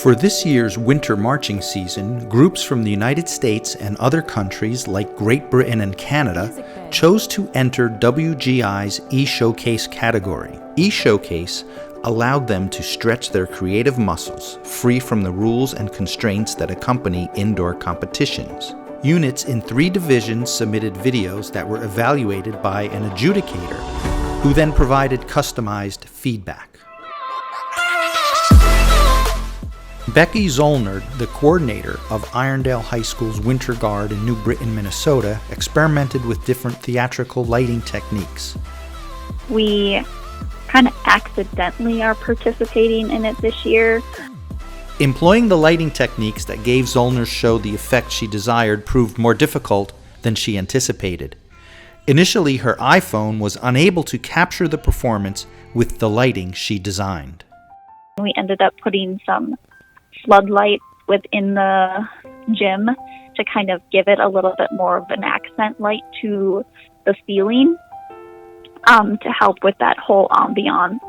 For this year's winter marching season, groups from the United States and other countries like Great Britain and Canada chose to enter WGI's eShowcase category. eShowcase allowed them to stretch their creative muscles, free from the rules and constraints that accompany indoor competitions. Units in 3 divisions submitted videos that were evaluated by an adjudicator, who then provided customized feedback. Becky Zollner, the coordinator of Irondale High School's Winter Guard in New Britain, Minnesota, experimented with different theatrical lighting techniques. We kind of accidentally are participating in it this year. Employing the lighting techniques that gave Zollner's show the effect she desired proved more difficult than she anticipated. Initially, her iPhone was unable to capture the performance with the lighting she designed. We ended up putting some floodlights within the gym to kind of give it a little bit more of an accent light to the ceiling, to help with that whole ambiance,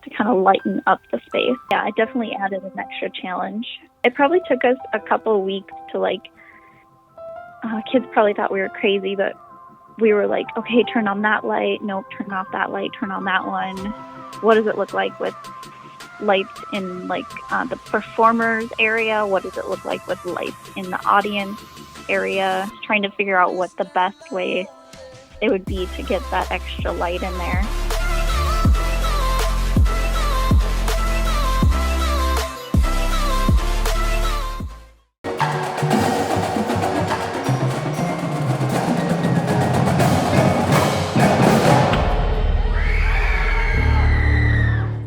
to kind of lighten up the space. Yeah, I definitely added an extra challenge. It probably took us a couple of weeks to kids probably thought we were crazy, but we were like, okay, turn on that light. Nope, turn off that light. Turn on that one. What does it look like with lights in the performers area? What does it look like with lights in the audience area? Trying to figure out what the best way it would be to get that extra light in there.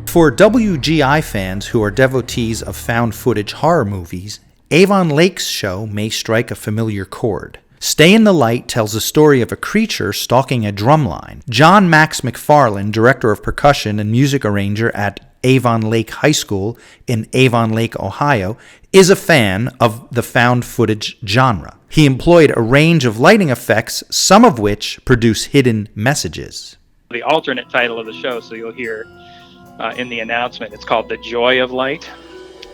For WGI fans who are devotees of found footage horror movies, Avon Lake's show may strike a familiar chord. Stay in the Light tells the story of a creature stalking a drumline. John Max McFarland, director of percussion and music arranger at Avon Lake High School in Avon Lake, Ohio, is a fan of the found footage genre. He employed a range of lighting effects, some of which produce hidden messages. The alternate title of the show, so you'll hear in the announcement, it's called The Joy of Light.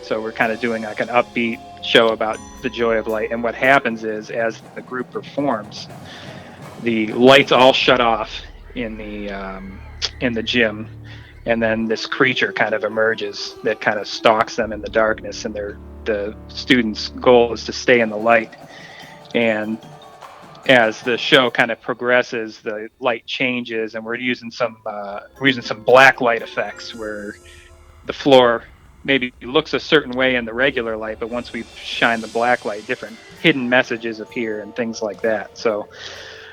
So we're kind of doing like an upbeat show about the joy of light. And what happens is, as the group performs, the lights all shut off in the gym, and then this creature kind of emerges that kind of stalks them in the darkness. And the students' goal is to stay in the light. And as the show kind of progresses, the light changes, and we're using some black light effects where the floor maybe looks a certain way in the regular light, but once we shine the black light, different hidden messages appear and things like that. So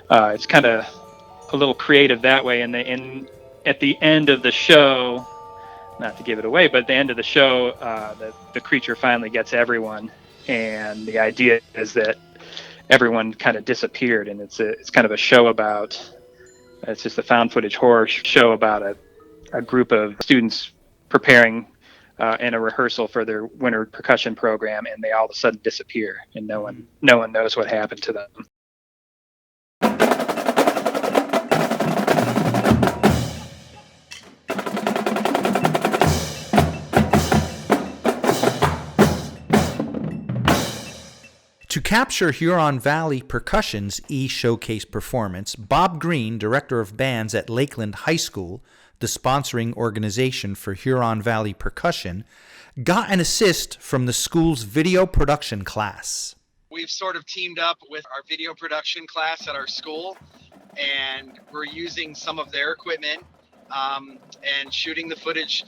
it's kind of a little creative that way. And at the end of the show, not to give it away, but at the end of the show, the creature finally gets everyone, and the idea is that everyone kind of disappeared, and it's kind of a show about, it's just a found footage horror show about a group of students preparing in a rehearsal for their winter percussion program, and they all of a sudden disappear, and no one knows what happened to them. To capture Huron Valley Percussion's eShowcase performance, Bob Green, director of bands at Lakeland High School, the sponsoring organization for Huron Valley Percussion, got an assist from the school's video production class. We've sort of teamed up with our video production class at our school, and we're using some of their equipment and shooting the footage,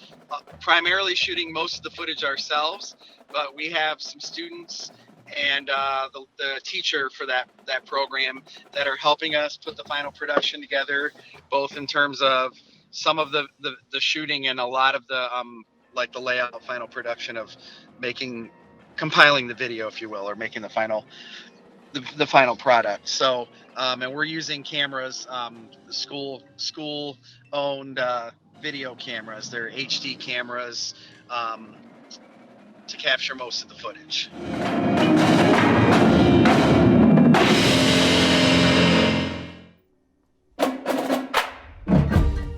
primarily shooting most of the footage ourselves, but we have some students and the teacher for that program that are helping us put the final production together, both in terms of some of the shooting and a lot of the the layout, final production of compiling the video, if you will, or making the final product. So and we're using cameras, the school owned video cameras. They're HD cameras to capture most of the footage.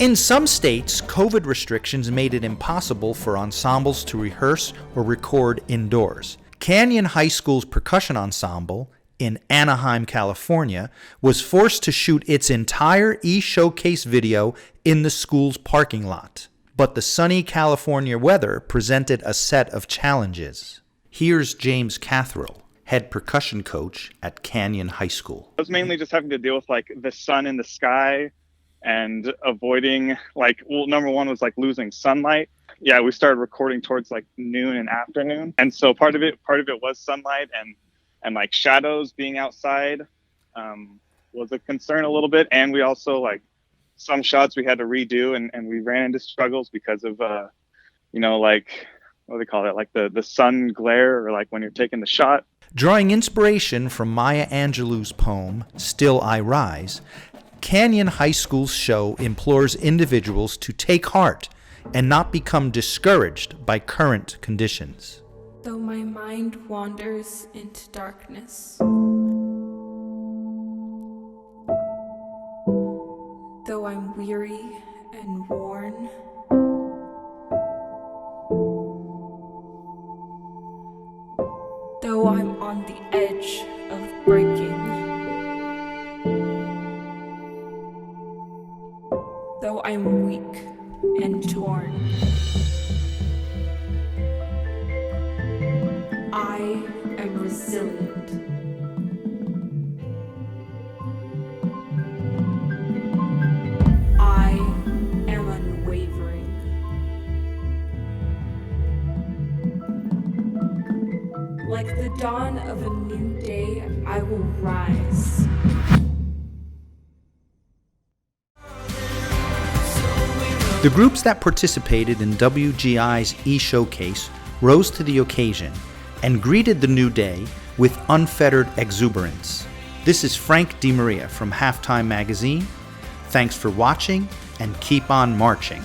In some states, COVID restrictions made it impossible for ensembles to rehearse or record indoors. Canyon High School's percussion ensemble in Anaheim, California, was forced to shoot its entire eShowcase video in the school's parking lot. But the sunny California weather presented a set of challenges. Here's James Catherall, head percussion coach at Canyon High School. It was mainly just having to deal with like the sun in the sky and avoiding number one was like losing sunlight. Yeah, we started recording towards like noon and afternoon. And so part of it was sunlight and like shadows being outside was a concern a little bit. And we also like some shots we had to redo and we ran into struggles because of, like, what do they call it? Like the sun glare or like when you're taking the shot. Drawing inspiration from Maya Angelou's poem, Still I Rise, Canyon High School's show implores individuals to take heart and not become discouraged by current conditions. Though my mind wanders into darkness, though I'm weary and worn, though I'm on the edge of breaking, though I'm weak and torn, I am resilient. I am unwavering. Like the dawn of a new day, I will rise. The groups that participated in WGI's eShowcase rose to the occasion and greeted the new day with unfettered exuberance. This is Frank DiMaria from Halftime Magazine. Thanks for watching and keep on marching.